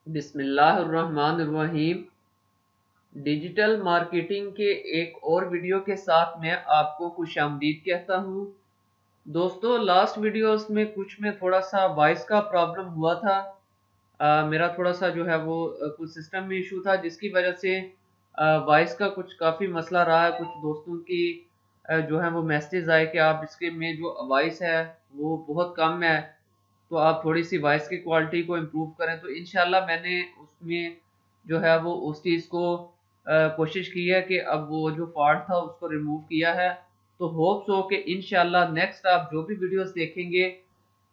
बिस्मिल्लाहिर्रहमानिर्रहीम। Digital marketing के एक और वीडियो के साथ मैं आपको खुशामदीद कहता हूँ। दोस्तों, लास्ट वीडियोस में कुछ में थोड़ा सा वॉइस का प्रॉब्लम हुआ था। मेरा थोड़ा सा जो है वो कुछ सिस्टम में इशू था, जिसकी वजह से वॉइस का कुछ काफ़ी मसला रहा है। कुछ दोस्तों की जो है वो मैसेज आए कि आप इसके में जो वॉइस है वो बहुत कम है, तो आप थोड़ी सी वॉइस की क्वालिटी को इम्प्रूव करें। तो इंशाल्लाह मैंने उसमें जो है वो उस चीज़ को कोशिश की है कि अब वो जो फॉल्ट था उसको रिमूव किया है। तो होप्स हो कि इंशाल्लाह नेक्स्ट आप जो भी वीडियोस देखेंगे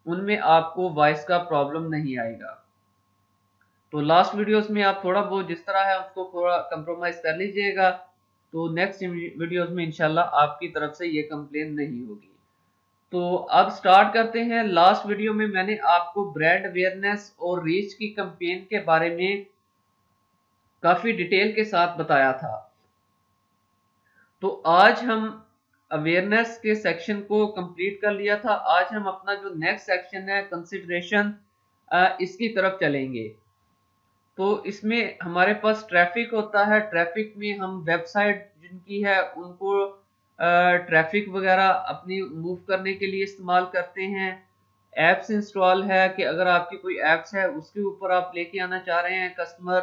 उनमें आपको वॉइस का प्रॉब्लम नहीं आएगा। तो लास्ट वीडियोस में आप थोड़ा बहुत जिस तरह है उसको थोड़ा कंप्रोमाइज कर लीजिएगा, तो नेक्स्ट वीडियोस में इंशाल्लाह आपकी तरफ से ये कंप्लेन नहीं होगी। तो अब स्टार्ट करते हैं। लास्ट वीडियो में मैंने आपको ब्रांड अवेयरनेस और रीच की कैंपेन के बारे में काफी डिटेल के साथ बताया था। तो आज हम अवेयरनेस के सेक्शन को कंप्लीट कर लिया था। आज हम अपना जो नेक्स्ट सेक्शन है कंसिडरेशन, इसकी तरफ चलेंगे। तो इसमें हमारे पास ट्रैफिक होता है। ट्रैफिक में हम वेबसाइट जिनकी है उनको ट्रैफिक वगैरह अपनी मूव करने के लिए इस्तेमाल करते हैं। एप्स इंस्टॉल है कि अगर आपकी कोई एप्स है उसके ऊपर आप लेके आना चाह रहे हैं कस्टमर,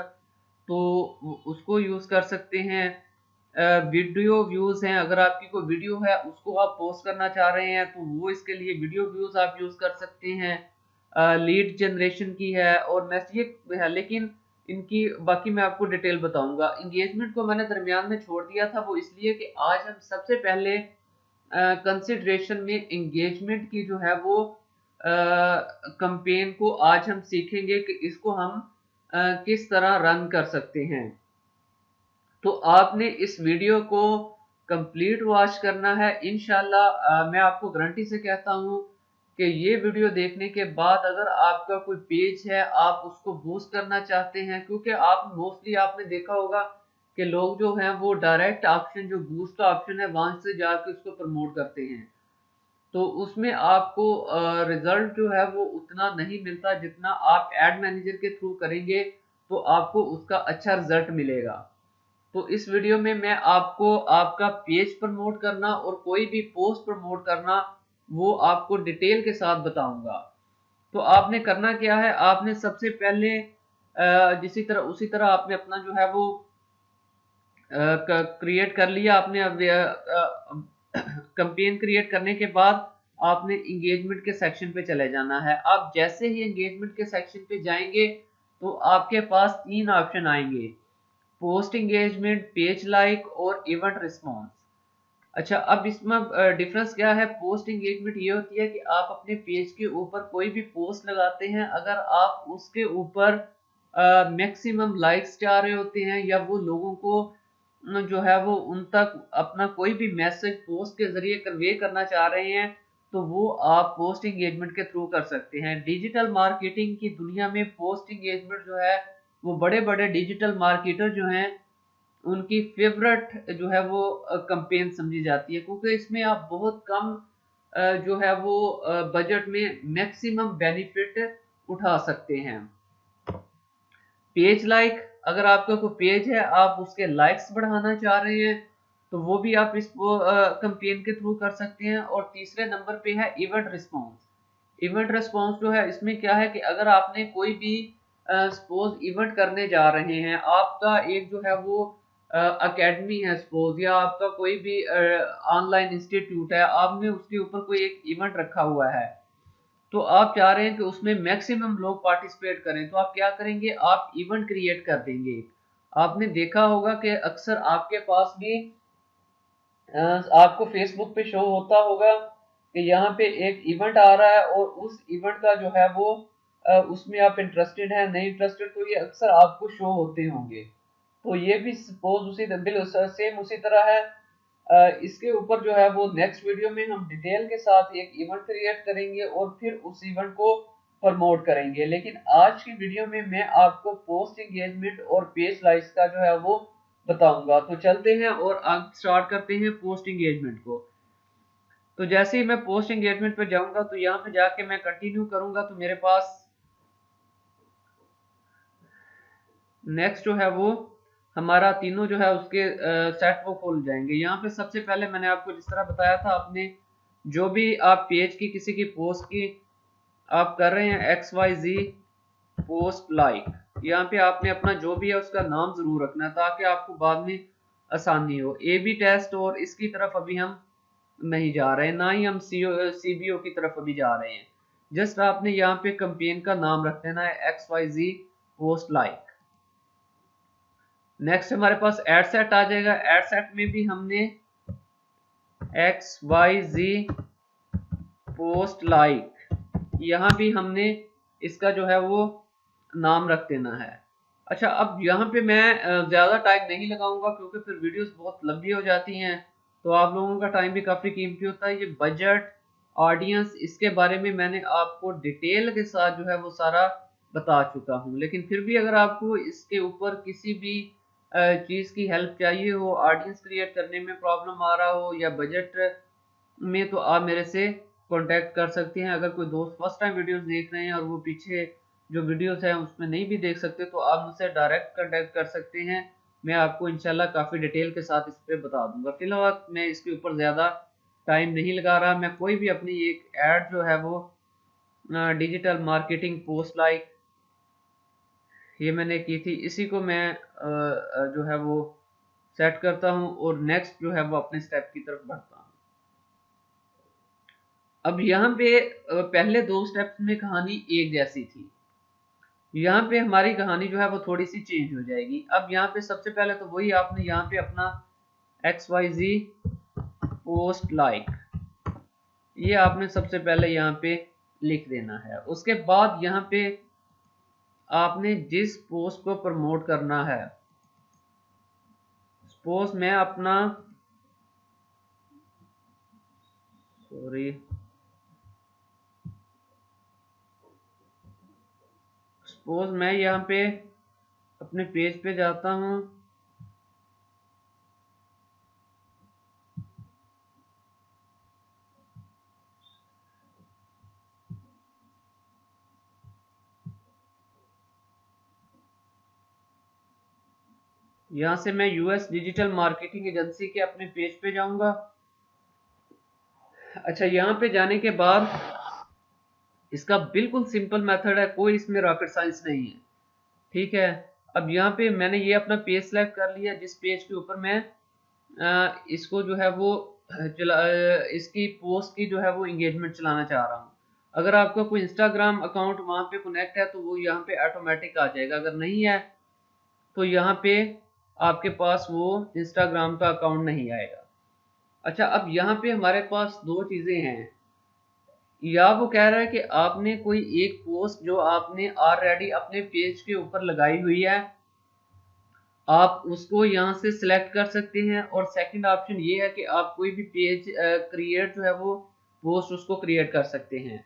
तो उसको यूज कर सकते हैं। वीडियो व्यूज हैं, अगर आपकी कोई वीडियो है उसको आप पोस्ट करना चाह रहे हैं तो वो इसके लिए वीडियो व्यूज आप यूज कर सकते हैं। लीड जनरेशन की है और मैसेज है, लेकिन इनकी बाकी मैं आपको डिटेल बताऊंगा। इंगेजमेंट को मैंने दरमियान में छोड़ दिया था, वो इसलिए कि आज हम सबसे पहले कंसिडरेशन में एंगेजमेंट की जो है वो कैंपेन को आज हम सीखेंगे कि इसको हम किस तरह रन कर सकते हैं। तो आपने इस वीडियो को कंप्लीट वॉच करना है। इंशाल्लाह मैं आपको गारंटी से कहता हूँ कि ये वीडियो देखने के बाद अगर आपका कोई पेज है आप उसको बूस्ट करना चाहते हैं, क्योंकि आप मोस्टली आपने देखा होगा कि लोग जो हैं वो डायरेक्ट ऑप्शन जो बूस्ट का ऑप्शन है वहां से जाकर उसको प्रमोट करते हैं, तो उसमें आपको रिजल्ट जो है वो उतना नहीं मिलता जितना आप एड मैनेजर के थ्रू करेंगे तो आपको उसका अच्छा रिजल्ट मिलेगा। तो इस वीडियो में मैं आपको आपका पेज प्रमोट करना और कोई भी पोस्ट प्रमोट करना वो आपको डिटेल के साथ बताऊंगा। तो आपने करना क्या है, आपने सबसे पहले जिसी तरह उसी तरह आपने अपना जो है वो क्रिएट कर लिया। आपने अब कैंपेन क्रिएट करने के बाद आपने इंगेजमेंट के सेक्शन पे चले जाना है। आप जैसे ही इंगेजमेंट के सेक्शन पे जाएंगे तो आपके पास तीन ऑप्शन आएंगे: पोस्ट इंगेजमेंट, पेज लाइक और इवेंट रिस्पॉन्स। अच्छा, अब इसमें डिफरेंस क्या है? पोस्ट इंगेजमेंट ये होती है कि आप अपने पेज के ऊपर कोई भी पोस्ट लगाते हैं, अगर आप उसके ऊपर मैक्सिमम लाइक्स चाह रहे होते हैं या वो लोगों को जो है वो उन तक अपना कोई भी मैसेज पोस्ट के जरिए कन्वे करना चाह रहे हैं, तो वो आप पोस्ट इंगेजमेंट के थ्रू कर सकते हैं। डिजिटल मार्केटिंग की दुनिया में पोस्ट इंगेजमेंट जो है वो बड़े बड़े डिजिटल मार्केटर जो हैं उनकी फेवरेट जो है वो कैंपेन समझी जाती है, क्योंकि इसमें आप बहुत कम जो है वो बजट में मैक्सिमम बेनिफिट उठा सकते हैं। पेज लाइक, अगर आपका कोई पेज है आप उसके लाइक्स बढ़ाना चाह रहे हैं तो वो भी आप इस कैंपेन के थ्रू कर सकते हैं। और तीसरे नंबर पे है इवेंट रिस्पॉन्स। इवेंट रिस्पॉन्स जो है इसमें क्या है कि अगर आपने कोई भी सपोज इवेंट करने जा रहे हैं, आपका एक जो है वो अकेडमी है सपोज, या आपका कोई भी ऑनलाइन इंस्टीट्यूट है, आपने उसके ऊपर कोई एक इवेंट रखा हुआ है, तो आप चाह रहे हैं कि उसमें मैक्सिमम लोग पार्टिसिपेट करें, तो आप क्या करेंगे? आप इवेंट क्रिएट कर देंगे। आपने देखा होगा कि अक्सर आपके पास भी आपको फेसबुक पे शो होता होगा कि यहाँ पे एक इवेंट आ रहा है और उस इवेंट का जो है वो उसमें आप इंटरेस्टेड हैं नहीं इंटरेस्टेड, तो ये अक्सर आपको शो होते होंगे। तो ये भी सपोज उसी बिल सेम उसी तरह है। इसके ऊपर जो है वो नेक्स्ट वीडियो में हम डिटेल के साथ एक इवेंट क्रिएट करेंगे और फिर उस इवेंट को प्रमोट करेंगे। लेकिन आज की वीडियो में मैं आपको पोस्ट एंगेजमेंट और पेज लाइक्स का जो है वो बताऊंगा। तो चलते हैं और अब स्टार्ट करते हैं पोस्ट एंगेजमेंट को। तो जैसे ही मैं पोस्ट एंगेजमेंट पे जाऊंगा तो यहाँ पे जाके मैं कंटिन्यू करूंगा तो मेरे पास नेक्स्ट जो है वो हमारा तीनों जो है उसके सेट वो खुल जाएंगे। यहाँ पे सबसे पहले मैंने आपको जिस तरह बताया था, आपने जो भी आप पेज की किसी की पोस्ट की आप कर रहे हैं XYZ पोस्ट लाइक, यहाँ पे आपने अपना जो भी है उसका नाम जरूर रखना है ताकि आपको बाद में आसानी हो। AB टेस्ट और इसकी तरफ अभी हम नहीं जा रहे हैं, ना ही हम CBO की तरफ अभी जा रहे हैं। जस्ट आपने यहाँ पे कंपेन का नाम रख देना है XYZ पोस्ट लाइक। नेक्स्ट हमारे पास एड सेट आ जाएगा। एड सेट में भी हमने XYZ पोस्ट लाइक, यहाँ भी हमने इसका जो है वो नाम रख देना है। अच्छा, अब यहाँ पे मैं ज़्यादा टाइम नहीं लगाऊंगा क्योंकि फिर वीडियोस बहुत लंबी हो जाती हैं, तो आप लोगों का टाइम भी काफ़ी कीमती होता है। ये बजट, ऑडियंस, इसके बारे में मैंने आपको डिटेल के साथ जो है वो सारा बता चुका हूँ, लेकिन फिर भी अगर आपको इसके ऊपर किसी भी चीज़ की हेल्प चाहिए हो, ऑडियंस क्रिएट करने में प्रॉब्लम आ रहा हो या बजट में, तो आप मेरे से कांटेक्ट कर सकते हैं। अगर कोई दोस्त फर्स्ट टाइम वीडियोस देख रहे हैं और वो पीछे जो वीडियोस हैं उसमें नहीं भी देख सकते, तो आप मुझसे डायरेक्ट कांटेक्ट कर सकते हैं। मैं आपको इंशाल्लाह काफ़ी डिटेल के साथ इस पर बता दूंगा। फिलहाल मैं इसके ऊपर ज़्यादा टाइम नहीं लगा रहा। मैं कोई भी अपनी एक ऐड जो है वो डिजिटल मार्केटिंग पोस्ट लाइक ये मैंने की थी, इसी को मैं जो है वो सेट करता हूँ और नेक्स्ट जो है वो अपने स्टेप की तरफ बढ़ता हूँ। अब यहाँ पे पहले 2 स्टेप्स में कहानी एक जैसी थी, यहाँ पे हमारी कहानी जो है वो थोड़ी सी चेंज हो जाएगी। अब यहाँ पे सबसे पहले तो वही आपने यहाँ पे अपना XYZ पोस्ट लाइक ये आपने सबसे पहले यहाँ पे लिख देना है। उसके बाद यहाँ पे आपने जिस पोस्ट को प्रमोट करना है, सपोज मैं अपना सपोज मैं यहाँ पे अपने पेज पे जाता हूँ, यहाँ से मैं US डिजिटल मार्केटिंग एजेंसी के अपने पेज पे जाऊंगा। अच्छा, यहाँ पे जाने के बाद इसका बिल्कुल सिंपल मेथड है, कोई इसमें रॉकेट साइंस नहीं है, ठीक है। अब यहाँ पे मैंने ये अपना पेज सेलेक्ट कर लिया जिस पेज के ऊपर मैं इसको जो है वो इसकी पोस्ट की जो है वो इंगेजमेंट चलाना चाह रहा हूँ। अगर आपका कोई इंस्टाग्राम अकाउंट वहाँ पे कनेक्ट है तो वो यहाँ पे ऑटोमेटिक आ जाएगा, अगर नहीं है तो यहाँ पे आपके पास वो इंस्टाग्राम का अकाउंट नहीं आएगा। अच्छा, अब यहाँ पे हमारे पास 2 चीज़ें हैं। या वो कह रहा है कि आपने कोई एक पोस्ट जो आपने ऑलरेडी अपने पेज के ऊपर लगाई हुई है, आप उसको यहाँ से सिलेक्ट कर सकते हैं। और सेकंड ऑप्शन ये है कि आप कोई भी पेज क्रिएट जो है वो पोस्ट उसको क्रिएट कर सकते हैं।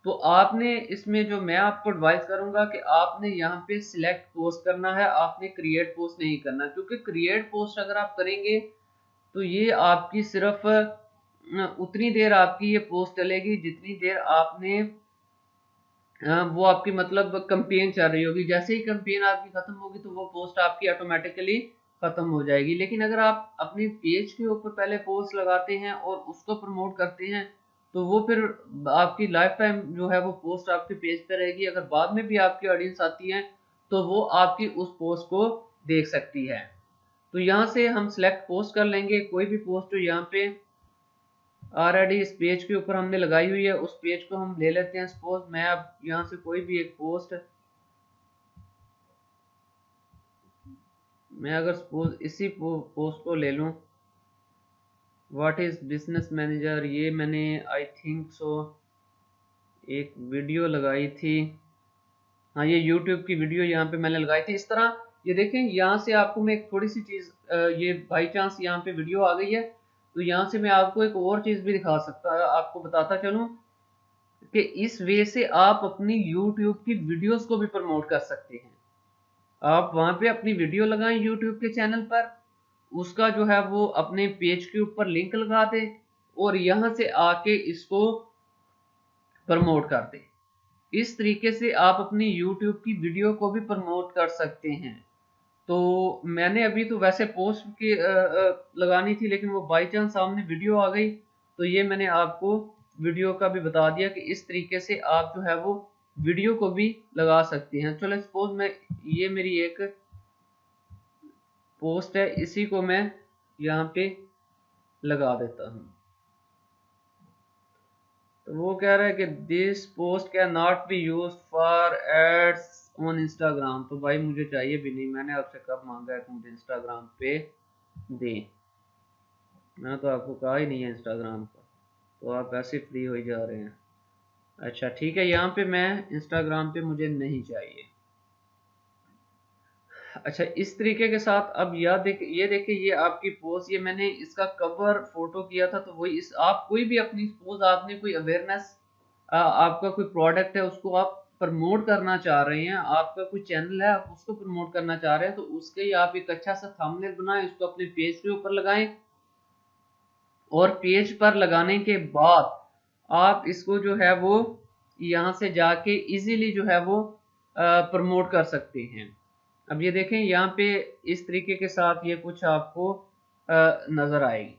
तो आपने इसमें जो मैं आपको एडवाइस करूंगा कि आपने यहाँ पे सिलेक्ट पोस्ट करना है, आपने क्रिएट पोस्ट नहीं करना, क्योंकि क्रिएट पोस्ट अगर आप करेंगे तो ये आपकी सिर्फ उतनी देर आपकी ये पोस्ट चलेगी जितनी देर आपने वो आपकी मतलब कंपेन चल रही होगी। जैसे ही कंपेन आपकी खत्म होगी तो वो पोस्ट आपकी ऑटोमेटिकली खत्म हो जाएगी। लेकिन अगर आप अपने पेज के ऊपर पहले पोस्ट लगाते हैं और उसको प्रमोट करते हैं तो वो फिर आपकी लाइफ टाइम जो है वो पोस्ट आपके पेज पे रहेगी। अगर बाद में भी आपकी ऑडियंस आती है तो वो आपकी उस पोस्ट को देख सकती है। तो यहाँ से हम सिलेक्ट पोस्ट कर लेंगे, कोई भी पोस्ट जो यहाँ पे ऑलरेडी इस पेज के ऊपर हमने लगाई हुई है उस पेज को हम ले लेते हैं। सपोज मैं अब यहाँ से कोई भी एक पोस्ट, मैं अगर सपोज इसी पोस्ट को ले लूँ, व्हाट इज बिजनेस मैनेजर, ये मैंने आई थिंक सो एक वीडियो लगाई थी, हाँ ये यूट्यूब की वीडियो यहाँ पे मैंने लगाई थी। इस तरह ये देखें, यहाँ से आपको मैं एक थोड़ी सी चीज़, ये बाई चांस यहाँ पे वीडियो आ गई है तो यहाँ से मैं आपको एक और चीज़ भी दिखा सकता है, आपको बताता चलूँ कि इस वे से आप अपनी YouTube की वीडियोस को भी प्रमोट कर सकते हैं। आप वहां पे अपनी वीडियो लगाएं YouTube के चैनल पर, उसका जो है वो अपने पेज के ऊपर लिंक लगा दें और यहाँ से आके इसको प्रमोट कर दें। इस तरीके से आप अपनी YouTube की वीडियो को भी प्रमोट कर सकते हैं। तो मैंने अभी तो वैसे पोस्ट की लगानी थी, लेकिन वो बाई चांस सामने वीडियो आ गई, तो ये मैंने आपको वीडियो का भी बता दिया कि इस तरीके से आप जो है वो वीडियो को भी लगा सकते हैं। चलो सपोज मैं, ये मेरी एक पोस्ट है, इसी को मैं यहाँ पे लगा देता हूँ। तो वो कह रहा है कि this post can not be use for ads on Instagram. तो भाई मुझे चाहिए भी नहीं, मैंने आपसे कब मांगा है कि मुझे इंस्टाग्राम पे दें। मैंने तो आपको कहा ही नहीं है इंस्टाग्राम का, तो आप ऐसे फ्री हो ही जा रहे हैं। अच्छा ठीक है, यहाँ पे मैं इंस्टाग्राम पे मुझे नहीं चाहिए। अच्छा इस तरीके के साथ अब ये देखिए ये आपकी पोस्ट, ये मैंने इसका कवर फोटो किया था। तो वही इस आप कोई भी अपनी सपोज आपने कोई अवेयरनेस, आपका कोई प्रोडक्ट है उसको आप प्रमोट करना चाह रहे हैं, आपका कोई चैनल है आप उसको प्रमोट करना चाह रहे हैं, तो उसके ही आप एक अच्छा सा थंबनेल बनाएं, उसको अपने पेज के ऊपर लगाएं, और पेज पर लगाने के बाद आप इसको जो है वो यहाँ से जाके इजीली जो है वो प्रमोट कर सकते हैं। अब ये देखें यहाँ पे इस तरीके के साथ ये कुछ आपको नजर आएगी।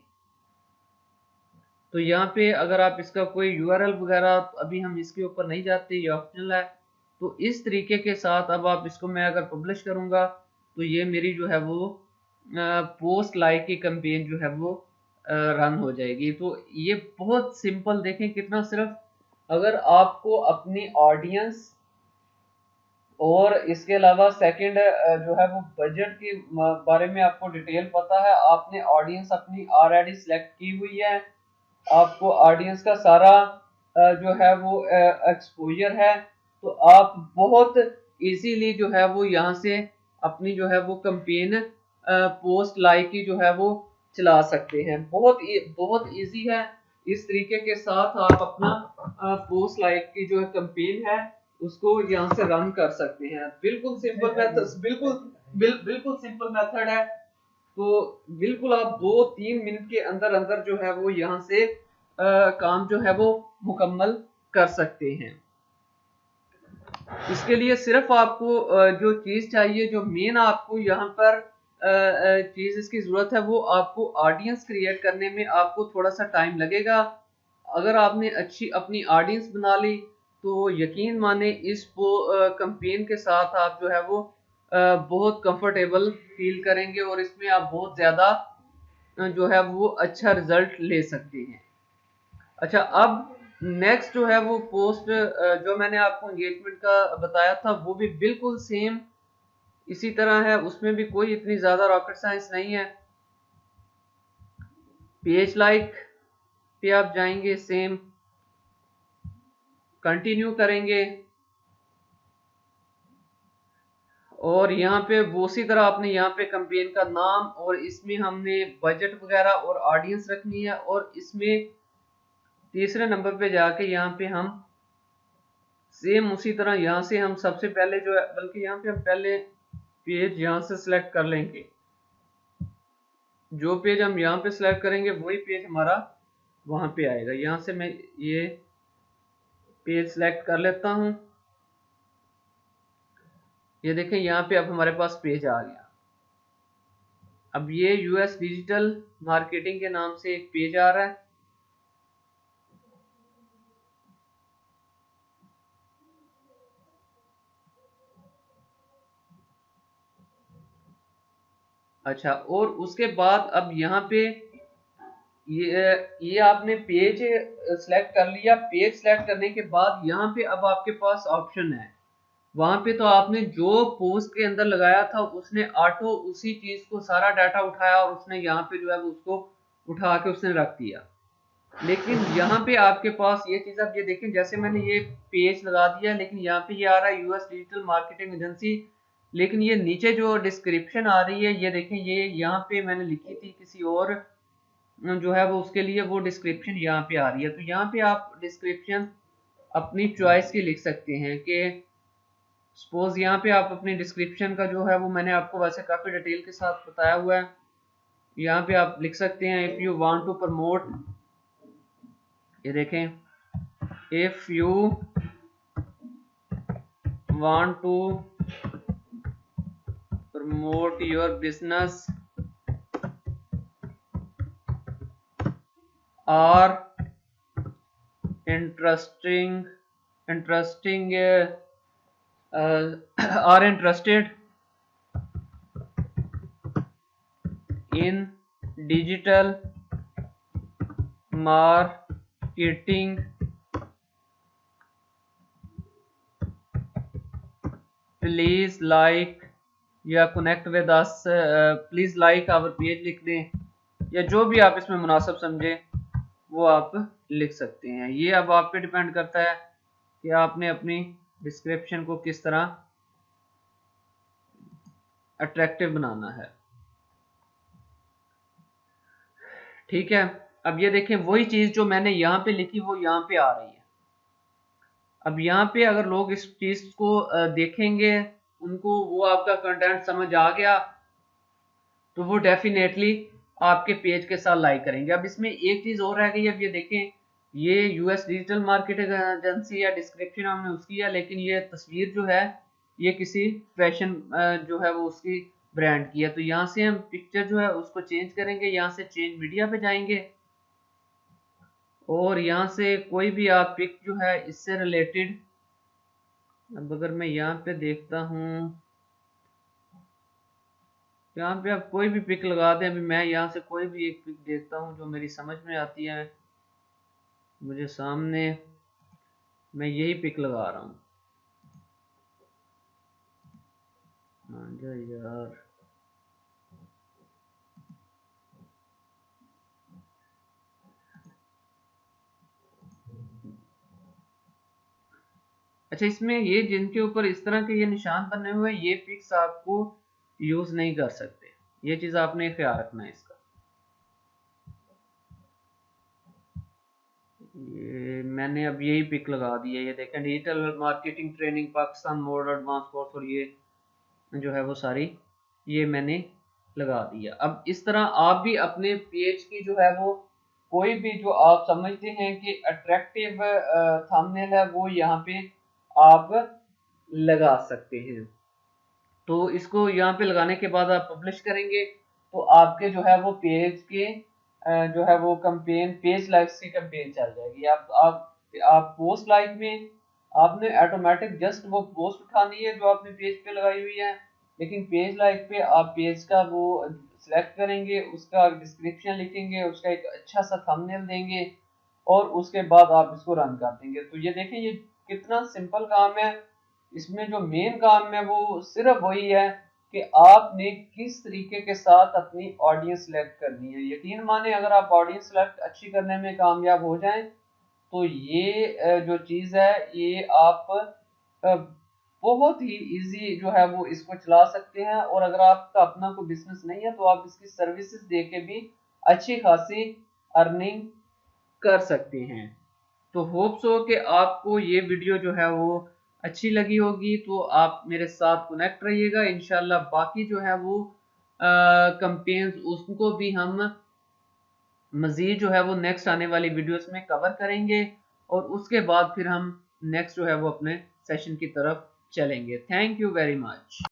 तो यहाँ पे अगर आप इसका कोई यूआरएल वगैरह, अभी हम इसके ऊपर नहीं जाते, ये ऑप्शनल है। तो इस तरीके के साथ अब आप इसको मैं अगर पब्लिश करूंगा तो ये मेरी जो है वो पोस्ट लाइक की कैंपेन जो है वो रन हो जाएगी। तो ये बहुत सिंपल, देखें कितना, सिर्फ अगर आपको अपनी ऑडियंस और इसके अलावा सेकंड जो है वो बजट के बारे में आपको डिटेल पता है, आपने ऑडियंस अपनी ऑलरेडी सिलेक्ट की हुई है, आपको ऑडियंस का सारा जो है वो एक्सपोजर है, तो आप बहुत इजीली जो है वो यहाँ से अपनी जो है वो कैंपेन पोस्ट लाइक की जो है वो चला सकते हैं। बहुत इजी है। इस तरीके के साथ आप अपना पोस्ट लाइक की जो कैंपेन है उसको यहाँ से रन कर सकते हैं। बिल्कुल सिंपल मेथड, बिल्कुल सिंपल मेथड है। तो बिल्कुल आप 2-3 मिनट के अंदर अंदर जो है वो यहाँ से काम जो है वो मुकम्मल कर सकते हैं। इसके लिए सिर्फ आपको जो चीज चाहिए, जो मेन आपको यहाँ पर चीज इसकी जरूरत है, वो आपको ऑडियंस क्रिएट करने में आपको थोड़ा सा टाइम लगेगा। अगर आपने अच्छी अपनी ऑडियंस बना ली तो यकीन माने इस कैंपेन के साथ आप जो है वो बहुत कंफर्टेबल फील करेंगे, और इसमें आप बहुत ज्यादा जो है वो अच्छा रिजल्ट ले सकते हैं। अच्छा अब नेक्स्ट जो है वो पोस्ट जो मैंने आपको एंगेजमेंट का बताया था वो भी बिल्कुल सेम इसी तरह है, उसमें भी कोई इतनी ज्यादा रॉकेट साइंस नहीं है। पेज लाइक पे आप जाएंगे, सेम कंटिन्यू करेंगे, और यहाँ पे वो उसी तरह आपने यहाँ पे कैंपेन का नाम, और इसमें हमने बजट वगैरह और ऑडियंस रखनी है, और इसमें तीसरे नंबर पे जाके यहाँ पे हम सेम उसी तरह यहाँ से हम सबसे पहले जो है, बल्कि यहाँ पे हम पहले पेज यहाँ से सिलेक्ट कर लेंगे। जो पेज हम यहाँ पे सिलेक्ट करेंगे वही पेज हमारा वहां पे आएगा। यहाँ से मैं ये पेज सिलेक्ट कर लेता हूँ। ये देखें यहाँ पे अब हमारे पास पेज आ गया। अब ये यूएस डिजिटल मार्केटिंग के नाम से एक पेज आ रहा है। अच्छा, और उसके बाद अब यहाँ पे ये आपने पेज सिलेक्ट कर लिया। पेज सिलेक्ट करने के बाद यहाँ पे अब आपके पास ऑप्शन है, वहां पे तो आपने जो पोस्ट के अंदर लगाया था उसने ऑटो उसी चीज को सारा डाटा उठाया और उसने यहाँ पे जो है उसको उठा के उसने रख दिया। लेकिन यहाँ पे आपके पास ये चीज, आप ये देखें, जैसे मैंने ये पेज लगा दिया, लेकिन यहाँ पे ये आ रहा है यूएस डिजिटल मार्केटिंग एजेंसी, लेकिन ये नीचे जो डिस्क्रिप्शन आ रही है ये देखें, ये यहाँ पे मैंने लिखी थी किसी और जो है वो, उसके लिए वो डिस्क्रिप्शन यहाँ पे आ रही है। तो यहाँ पे आप डिस्क्रिप्शन अपनी चॉइस की लिख सकते हैं कि सपोज यहाँ पे आप अपनी डिस्क्रिप्शन का जो है वो, मैंने आपको वैसे काफी डिटेल के साथ बताया हुआ है, यहाँ पे आप लिख सकते हैं if you want to promote, ये देखें, if you want to promote your business or interesting are interested in digital marketing, please like या connect with us, please like our page लिख दें या जो भी आप इसमें मुनासिब समझे वो आप लिख सकते हैं। ये अब आप पे डिपेंड करता है कि आपने अपनी डिस्क्रिप्शन को किस तरह अट्रैक्टिव बनाना है। ठीक है, अब ये देखें वही चीज जो मैंने यहाँ पे लिखी वो यहाँ पे आ रही है। अब यहाँ पे अगर लोग इस चीज को देखेंगे, उनको वो आपका कंटेंट समझ आ गया तो वो डेफिनेटली आपके पेज के साथ लाइक करेंगे। अब इसमें एक चीज और रह गई। अब ये देखें, ये यूएस डिजिटल मार्केटिंग एजेंसी या डिस्क्रिप्शन हमने उसकी है, लेकिन ये तस्वीर जो है ये किसी फैशन जो है वो उसकी ब्रांड की है। तो यहाँ से हम पिक्चर जो है उसको चेंज करेंगे, यहाँ से चेंज मीडिया पे जाएंगे और यहाँ से कोई भी आप पिक जो है इससे रिलेटेड, अब अगर मैं यहाँ पे देखता हूँ, यहाँ पे आप कोई भी पिक लगा दें। अभी मैं यहाँ से कोई भी एक पिक देखता हूँ जो मेरी समझ में आती है, मुझे सामने, मैं यही पिक लगा रहा हूँ। यार अच्छा, इसमें ये जिनके ऊपर इस तरह के ये निशान बने हुए हैं, ये पिक्स आपको यूज नहीं कर सकते। ये चीज आपने ख्याल रखना है इसका। ये मैंने अब यही पिक लगा दी है, ये देखें, digital marketing training Pakistan more advance course, और ये जो है वो सारी ये मैंने लगा दिया। अब इस तरह आप भी अपने पेज की जो है वो कोई भी जो आप समझते हैं कि अट्रैक्टिव थंबनेल है वो यहाँ पे आप लगा सकते हैं। तो इसको यहाँ पे लगाने के बाद आप पब्लिश करेंगे तो आपके जो है वो पेज के जो है वो कैंपेन, पेज लाइक्स की कैंपेन चल जाएगी। आप पोस्ट लाइक में आपने ऑटोमेटिक जस्ट वो पोस्ट उठानी है जो आपने पेज पे लगाई हुई है, लेकिन पेज लाइक पे आप पेज का वो सिलेक्ट करेंगे, उसका डिस्क्रिप्शन लिखेंगे, उसका एक अच्छा सा थंबनेल देंगे और उसके बाद आप इसको रन कर देंगे। तो ये देखें ये कितना सिंपल काम है। इसमें जो मेन काम है वो सिर्फ वही है कि आपने किस तरीके के साथ अपनी ऑडियंस सेलेक्ट करनी है। यकीन माने अगर आप ऑडियंस सेलेक्ट अच्छी करने में कामयाब हो जाएं तो ये जो चीज़ है ये आप बहुत ही इजी जो है वो इसको चला सकते हैं। और अगर आपका अपना कोई बिजनेस नहीं है तो आप इसकी सर्विसेज दे के भी अच्छी खासी अर्निंग कर सकते हैं। तो होप्स हो कि आपको ये वीडियो जो है वो अच्छी लगी होगी, तो आप मेरे साथ कनेक्ट रहिएगा। इंशाल्लाह बाकी जो है वो कैंपेन्स उसको भी हम मजीद जो है वो नेक्स्ट आने वाली वीडियोस में कवर करेंगे और उसके बाद फिर हम नेक्स्ट जो है वो अपने सेशन की तरफ चलेंगे। Thank you very much.